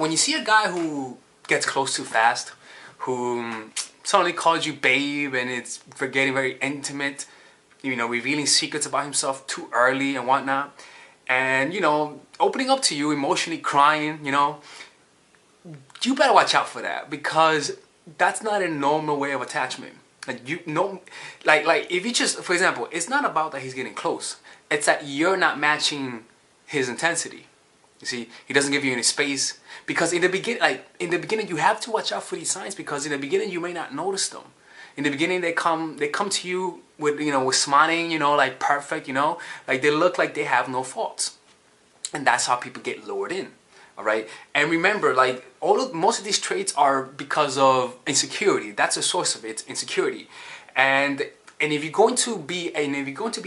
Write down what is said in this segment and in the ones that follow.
When you see a guy who gets close too fast, who suddenly calls you babe and it's getting very intimate, you know, revealing secrets about himself too early and whatnot, and, you know, opening up to you, emotionally crying, you know, you better watch out for that, because that's not a normal way of attachment. Like, you know, like if you just, for example, it's not about that he's getting close. It's that you're not matching his intensity. You see, he doesn't give you any space, because in the beginning, you have to watch out for these signs, because in the beginning you may not notice them. In the beginning, they come to you with, you know, with smiling, you know, like perfect, you know, like they look like they have no faults, and that's how people get lured in. All right, and remember, like most of these traits are because of insecurity. That's the source of it, insecurity, and if you're going to be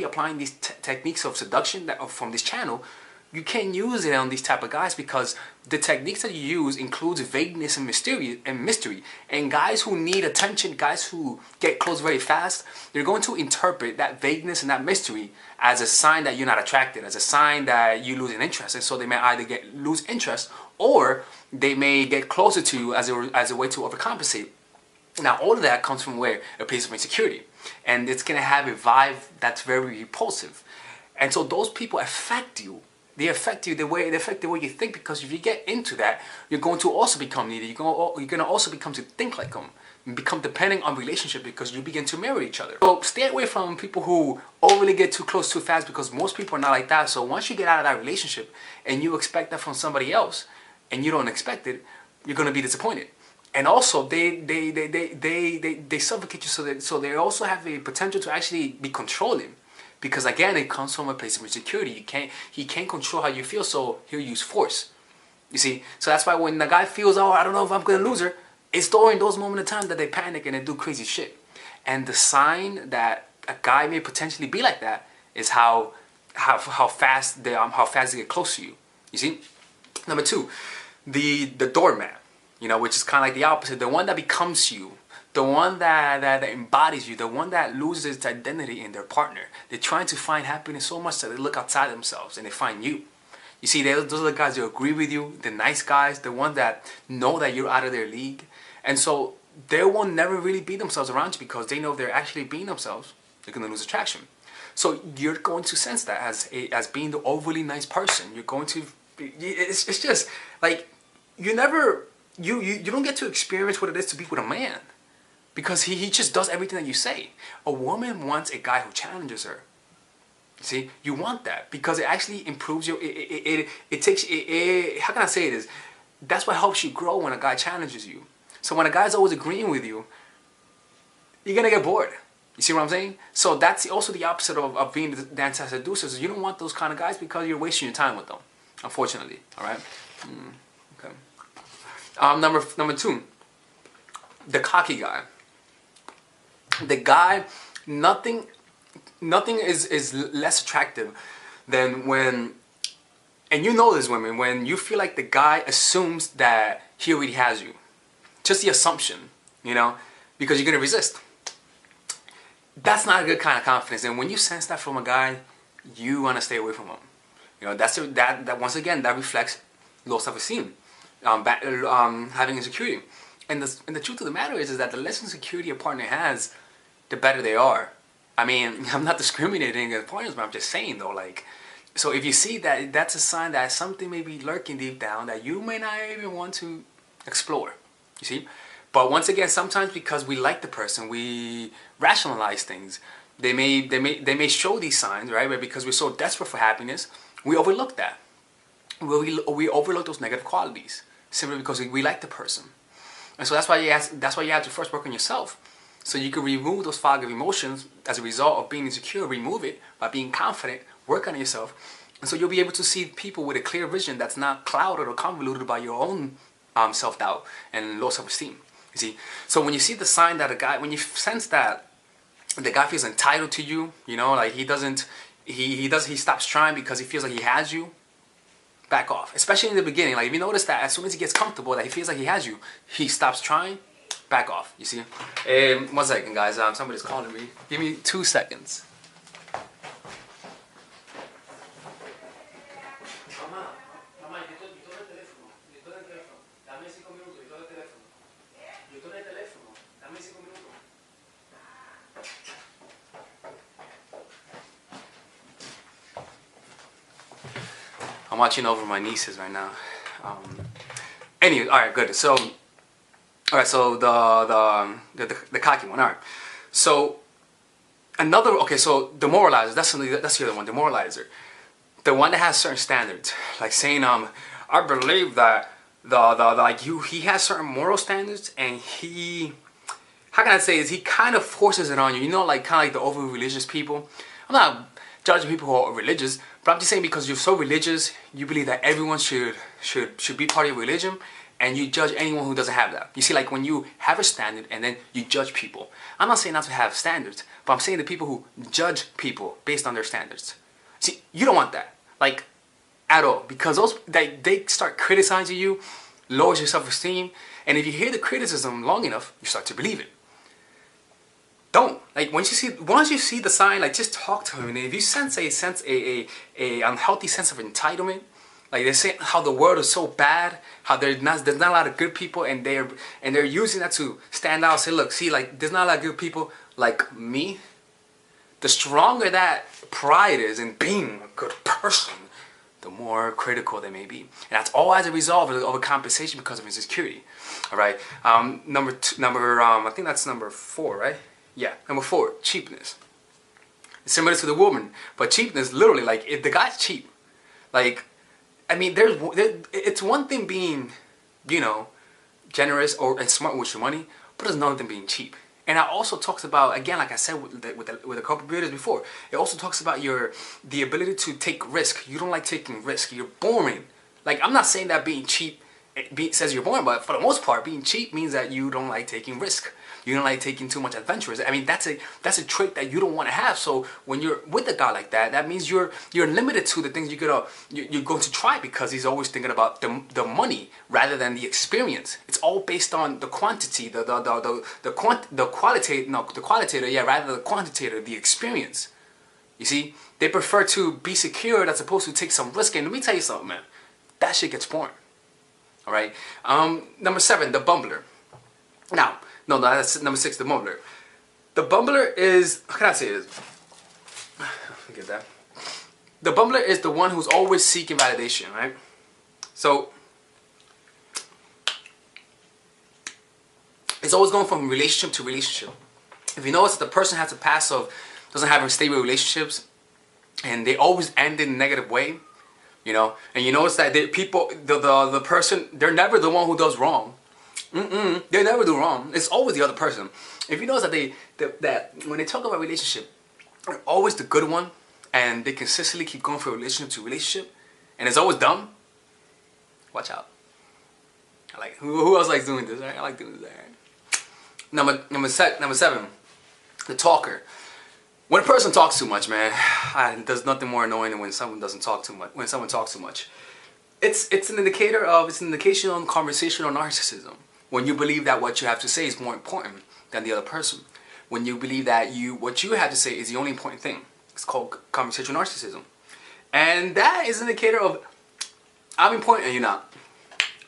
applying these techniques of seduction from this channel, you can't use it on these type of guys, because the techniques that you use includes vagueness and mystery. And guys who need attention, guys who get close very fast, they're going to interpret that vagueness and that mystery as a sign that you're not attracted, as a sign that you lose an interest. And so they may either lose interest, or they may get closer to you as a way to overcompensate. Now, all of that comes from where? A place of insecurity. And it's going to have a vibe that's very repulsive. And so those people affect you. They affect you, they affect the way you think, because if you get into that, you're going to also become needy. You're going to also become to think like them, and become dependent on relationship, because you begin to mirror each other. So stay away from people who overly get too close too fast, because most people are not like that. So once you get out of that relationship and you expect that from somebody else, and you don't expect it, you're going to be disappointed. And also, they suffocate you, so they also have a potential to actually be controlling. Because again, it comes from a place of insecurity. He can't control how you feel, so he'll use force. You see? So that's why when the guy feels, oh, I don't know if I'm going to lose her, it's during those moments of time that they panic and they do crazy shit. And the sign that a guy may potentially be like that is how fast they get close to you. You see? Number two, the doormat, you know, which is kind of like the opposite. The one that becomes you. The one that embodies you, the one that loses its identity in their partner. They're trying to find happiness so much that they look outside themselves and they find you. You see, those are the guys who agree with you, the nice guys, the ones that know that you're out of their league. And so they will never really be themselves around you, because they know if they're actually being themselves, they're going to lose attraction. So you're going to sense that as being the overly nice person. You're going to, it's just like, you don't get to experience what it is to be with a man. Because he just does everything that you say. A woman wants a guy who challenges her. See, you want that, because it actually improves your, how can I say it is, that's what helps you grow when a guy challenges you. So when a guy's always agreeing with you, you're going to get bored. You see what I'm saying? So that's also the opposite of being the anti-seducers. You don't want those kind of guys, because you're wasting your time with them, unfortunately. All right? Okay. Number two, the cocky guy. The guy, nothing is less attractive than when, and you know this, women, when you feel like the guy assumes that he already has you. Just the assumption, you know, because you're going to resist. That's not a good kind of confidence. And when you sense that from a guy, you want to stay away from him. You know, that once again, that reflects low self-esteem, having insecurity. And the truth of the matter is that the less insecurity a partner has, the better they are. I mean, I'm not discriminating against partners, but I'm just saying though, like, so if you see that, that's a sign that something may be lurking deep down that you may not even want to explore. You see? But once again, sometimes because we like the person, we rationalize things. They may show these signs, right? But because we're so desperate for happiness, we overlook that. We overlook those negative qualities simply because we like the person. And so that's why you have to first work on yourself, so you can remove those fog of emotions as a result of being insecure. Remove it by being confident, work on yourself, and so you'll be able to see people with a clear vision that's not clouded or convoluted by your own self-doubt and low self-esteem. You see, so when you see the sign that a guy, when you sense that the guy feels entitled to you, you know, like he stops trying because he feels like he has you, back off. Especially in the beginning, like if you notice that as soon as he gets comfortable, that he feels like he has you, he stops trying, back off. You see? 1 second, guys. Somebody's calling me. Give me 2 seconds. Mamá, mamá, yo estoy en el teléfono. I'm watching over my nieces right now. Anyway, all right, good. So, all right, so the cocky one. All right, so another. Okay, so the moralizer. That's the other one. The moralizer, the one that has certain standards, like saying I believe that he has certain moral standards, and he, how can I say, is he kind of forces it on you. You know, like kind of like the over religious people. I'm not judging people who are religious, but I'm just saying because you're so religious, you believe that everyone should be part of your religion, and you judge anyone who doesn't have that. You see, like when you have a standard and then you judge people. I'm not saying not to have standards, but I'm saying the people who judge people based on their standards. See, you don't want that, like at all, because those they start criticizing you, lowers your self-esteem, and if you hear the criticism long enough, you start to believe it. Don't, like, once you see the sign, like, just talk to him. And if you sense a unhealthy sense of entitlement, like they say how the world is so bad, how there's not a lot of good people, and they're using that to stand out. Say, look, see, like, there's not a lot of good people like me. The stronger that pride is in being a good person, the more critical they may be, and that's all as a result of a compensation because of insecurity. All right, I think that's number 4, right? Yeah, number 4, cheapness. It's similar to the woman, but cheapness, literally, like, if the guy's cheap, like, I mean, it's one thing being, you know, generous and smart with your money, but it's another thing being cheap. And it also talks about, again, like I said with a couple of videos before, it also talks about the ability to take risk. You don't like taking risk. You're boring. Like, I'm not saying that being cheap says you're boring, but for the most part, being cheap means that you don't like taking risk. You don't like taking too much adventures. I mean, that's a trait that you don't want to have. So when you're with a guy like that, that means you're limited to the things you're going to try, because he's always thinking about the money rather than the experience. It's all based on the quantity, the qualitative, yeah, rather than the quantitative, the experience. You see, they prefer to be secure as opposed to take some risk. And let me tell you something, man, that shit gets boring. All right. Number 7, the bumbler. Now, no, that's number 6, the bumbler. The bumbler is, how can I say this? Forget that. The bumbler is the one who's always seeking validation, right? So it's always going from relationship to relationship. If you notice that the person has a past of doesn't have stable relationships, and they always end in a negative way, you know, and you notice that the person, they're never the one who does wrong. They never do wrong. It's always the other person. If you notice that when they talk about relationship, they're always the good one, and they consistently keep going from relationship to relationship, and it's always dumb, watch out. I like, who else likes doing this? Right? I like doing this. Right? Number 7, the talker. When a person talks too much, man, there's nothing more annoying than when someone doesn't talk too much. When someone talks too much, it's an indication on conversational narcissism. When you believe that what you have to say is more important than the other person. When you believe that what you have to say is the only important thing. It's called conversational narcissism. And that is an indicator of I'm important and you're not.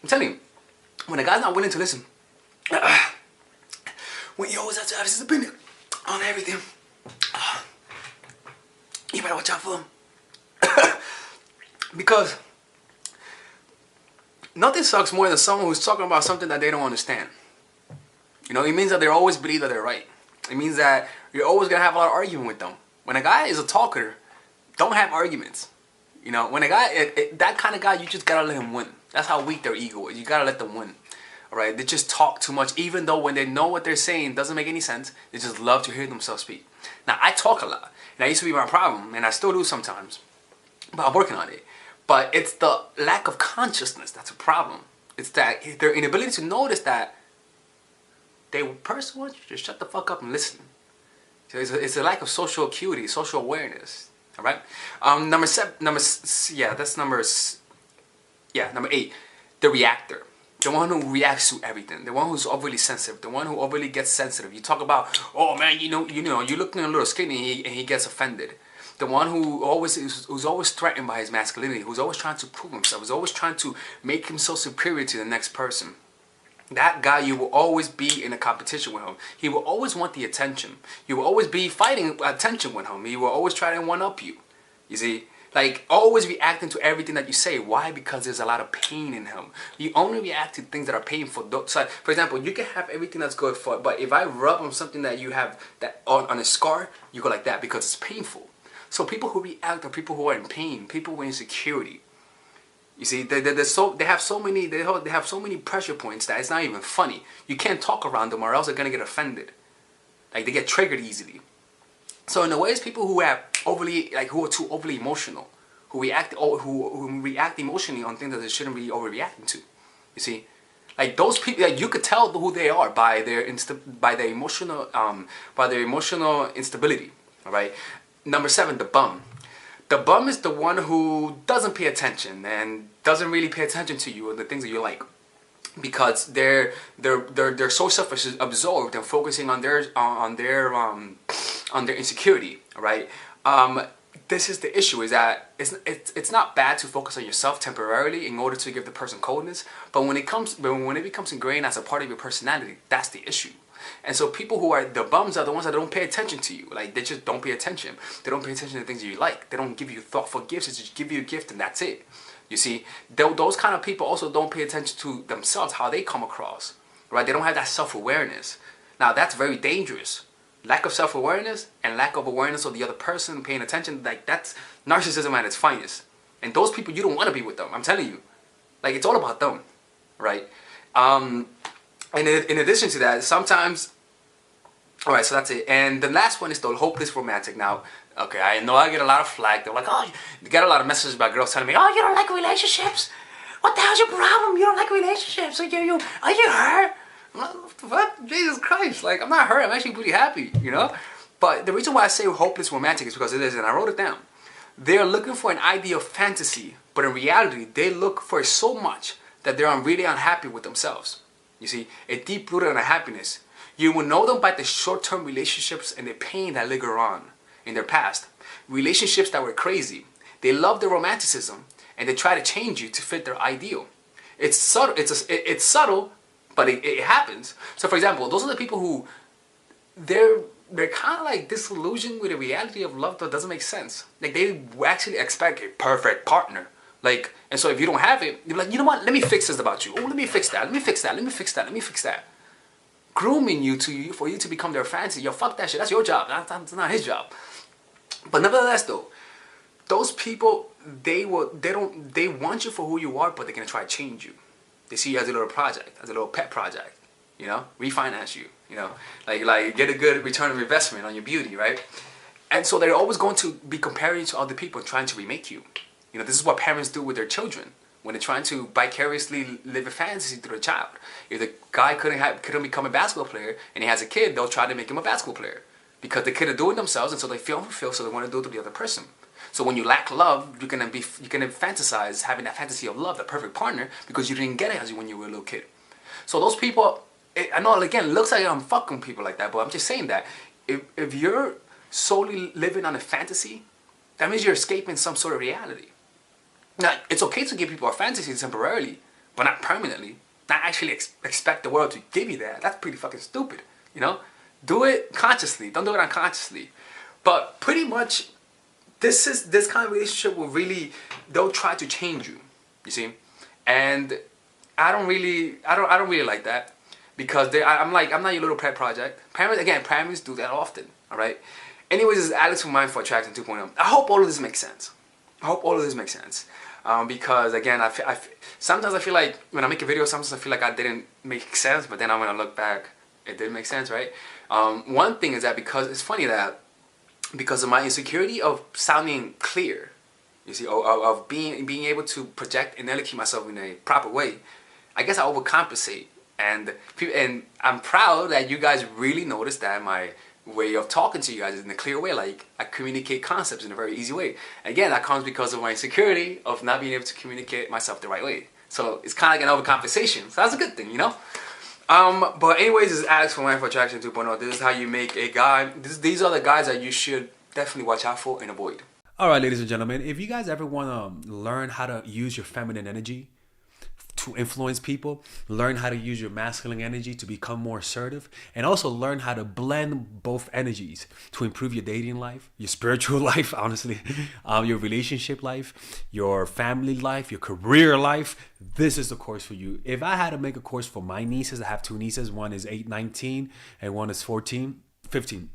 I'm telling you, when a guy's not willing to listen, when you always have to have his opinion on everything, you better watch out for him. Because nothing sucks more than someone who's talking about something that they don't understand. You know, it means that they always believe that they're right. It means that you're always going to have a lot of argument with them. When a guy is a talker, don't have arguments. You know, when a guy, that kind of guy, you just got to let him win. That's how weak their ego is. You got to let them win. Alright? They just talk too much, even though when they know what they're saying doesn't make any sense. They just love to hear themselves speak. Now, I talk a lot. And that used to be my problem. And I still do sometimes. But I'm working on it. But it's the lack of consciousness that's a problem. It's that their inability to notice that they person wants you to just shut the fuck up and listen. So it's a lack of social acuity, social awareness. All right. Number 8, the reactor. The one who reacts to everything. The one who's overly sensitive. The one who overly gets sensitive. You talk about, oh man, you know, you're looking a little skinny, and he gets offended. The one who's always threatened by his masculinity, who's always trying to prove himself, who's always trying to make himself superior to the next person. That guy, you will always be in a competition with him. He will always want the attention. You will always be fighting attention with him. He will always try to one-up you. You see? Like, always reacting to everything that you say. Why? Because there's a lot of pain in him. You only react to things that are painful. So, for example, you can have everything that's good for, but if I rub on something that you have that on a scar, you go like that because it's painful. So people who react are people who are in pain, people with insecurity. You see, they have so many pressure points that it's not even funny. You can't talk around them or else they're gonna get offended. Like, they get triggered easily. So in a way, it's people who are too overly emotional, who react emotionally on things that they shouldn't be overreacting to. You see, like those people, like, you could tell who they are by their emotional instability. All right. Number 7, the bum. The bum is the one who doesn't pay attention and doesn't really pay attention to you and the things that you like, because they're so self-absorbed and focusing on their insecurity, right? This is the issue, is that it's not bad to focus on yourself temporarily in order to give the person coldness, but when it becomes ingrained as a part of your personality, that's the issue. And so people who are the bums are the ones that don't pay attention to you. Like, they just don't pay attention. They don't pay attention to things that you like. They don't give you thoughtful gifts. They just give you a gift and that's it. You see, those kind of people also don't pay attention to themselves, how they come across, right? They don't have that self-awareness. Now, that's very dangerous. Lack of self-awareness and lack of awareness of the other person, paying attention, like, that's narcissism at its finest. And those people, you don't want to be with them. I'm telling you. Like, it's all about them, right? And in addition to that, sometimes, all right, so that's it. And the last one is the hopeless romantic. Now, okay, I know I get a lot of flack. They're like, oh, you get a lot of messages about girls telling me, oh, you don't like relationships? What the hell's your problem? You don't like relationships? Are you hurt? I'm like, what? Jesus Christ. Like, I'm not hurt. I'm actually pretty happy, you know? But the reason why I say hopeless romantic is because it is, and I wrote it down. They're looking for an idea of fantasy, but in reality, they look for it so much that they're really unhappy with themselves. You see, a deep-rooted unhappiness. You will know them by the short-term relationships and the pain that linger on in their past. Relationships that were crazy. They love the romanticism and they try to change you to fit their ideal. It's subtle. It's subtle, but it happens. So, for example, those are the people who they're kind of like disillusioned with the reality of love that doesn't make sense. Like, they actually expect a perfect partner. Like, and so if you don't have it, you're like, you know what? Let me fix this about you. Oh, let me fix that. Let me fix that. Let me fix that. Let me fix that. Grooming you for you to become their fantasy. Yo, fuck that shit. That's your job. That's not his job. But nevertheless, though, those people, they want you for who you are, but they're gonna try to change you. They see you as a little project, as a little pet project. You know, refinance you. You know, like get a good return of investment on your beauty, right? And so they're always going to be comparing you to other people, trying to remake you. You know, this is what parents do with their children when they're trying to vicariously live a fantasy through the child. If the guy couldn't become a basketball player and he has a kid, they'll try to make him a basketball player because the kid are doing themselves, and so they feel unfulfilled, so they want to do it to the other person. So when you lack love, you can fantasize having that fantasy of love, the perfect partner, because you didn't get it when you were a little kid. So those people, I know, again, it looks like I'm fucking people like that, but I'm just saying that if you're solely living on a fantasy, that means you're escaping some sort of reality. Now, it's okay to give people a fantasy temporarily, but not permanently. Not actually expect the world to give you that. That's pretty fucking stupid, you know? Do it consciously. Don't do it unconsciously. But pretty much, this kind of relationship will really, they'll try to change you, you see? And I don't really like that, because I'm not your little pet project. Parents do that often, all right? Anyways, this is Alex from Mindful Attraction 2.0. I hope all of this makes sense. Because again, sometimes I feel like when I make a video, sometimes I feel like I didn't make sense, but then when I look back, it did make sense, right? One thing is that because it's funny that because of my insecurity of sounding clear, you see, of being able to project and elevate myself in a proper way, I guess I overcompensate, and I'm proud that you guys really noticed that my way of talking to you guys is in a clear way. Like, I communicate concepts in a very easy way. Again, that comes because of my insecurity of not being able to communicate myself the right way. So it's kind of like an overcompensation. So that's a good thing, you know? But anyways, this is Alex from Mindful Attraction 2.0. This is how you make a guy. These are the guys that you should definitely watch out for and avoid. All right, ladies and gentlemen, if you guys ever want to learn how to use your feminine energy to influence people, learn how to use your masculine energy to become more assertive, and also learn how to blend both energies to improve your dating life, your spiritual life, honestly, your relationship life, your family life, your career life. This is the course for you. If I had to make a course for my nieces, I have two nieces. One is 8, 19, and one is 14, 15.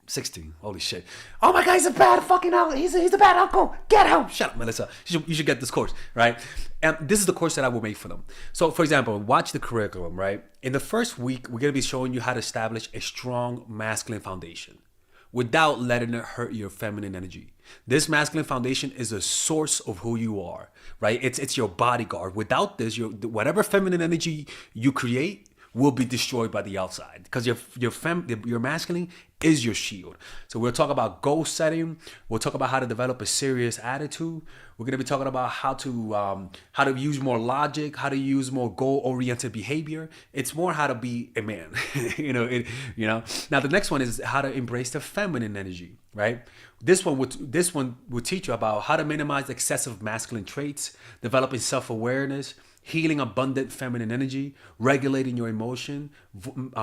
16. Holy shit. Oh my God, he's a bad fucking uncle. He's a bad uncle. Get him. Shut up, Melissa. You should get this course, right? And this is the course that I will make for them. So, for example, watch the curriculum, right? In the first week, we're going to be showing you how to establish a strong masculine foundation without letting it hurt your feminine energy. This masculine foundation is a source of who you are, right? It's your bodyguard. Without this, whatever feminine energy you create will be destroyed by the outside, because your masculine is your shield. So we'll talk about goal setting. We'll talk about how to develop a serious attitude. We're going to be talking about how to use more logic, how to use more goal-oriented behavior. It's more how to be a man. Now the next one is how to embrace the feminine energy, right? This one will teach you about how to minimize excessive masculine traits, developing self-awareness, healing abundant feminine energy, regulating your emotion,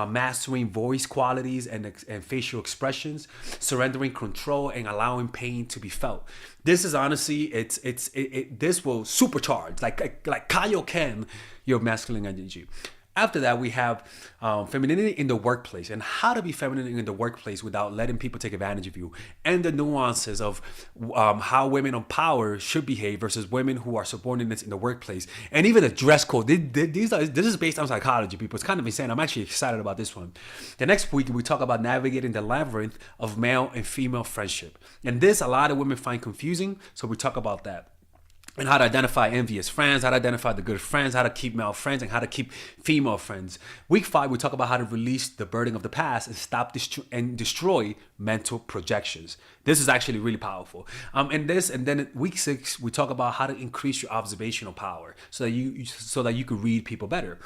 mastering voice qualities and facial expressions, surrendering control, and allowing pain to be felt. This is honestly, this will supercharge, like Kaioken, your masculine energy. After that, we have femininity in the workplace, and how to be feminine in the workplace without letting people take advantage of you, and the nuances of how women of power should behave versus women who are subordinates in the workplace, and even the dress code. This is based on psychology, people. It's kind of insane. I'm actually excited about this one. The next week, we talk about navigating the labyrinth of male and female friendship, and this a lot of women find confusing, so we talk about that. And how to identify envious friends, how to identify the good friends, how to keep male friends, and how to keep female friends. Week 5, we talk about how to release the burden of the past and stop and destroy mental projections. This is actually really powerful. And then week 6, we talk about how to increase your observational power so that you can read people better.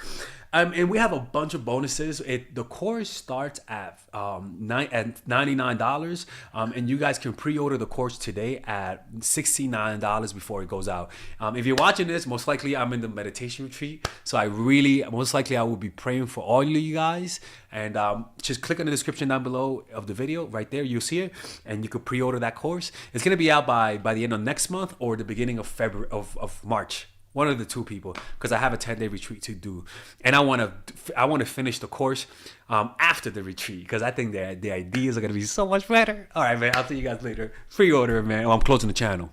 And we have a bunch of bonuses. The course starts at $99, and you guys can pre-order the course today at $69 before it goes out. If you're watching this, most likely I'm in the meditation retreat, so most likely I will be praying for all of you guys. And just click on the description down below of the video. Right there, you'll see it, and you can pre-order that course. It's gonna be out by the end of next month or the beginning of February of March. One of the two, people, because I have a 10-day retreat to do, and I want to finish the course after the retreat, because I think the ideas are gonna be so much better. All right, man. I'll see you guys later. Pre-order, man. I'm closing the channel.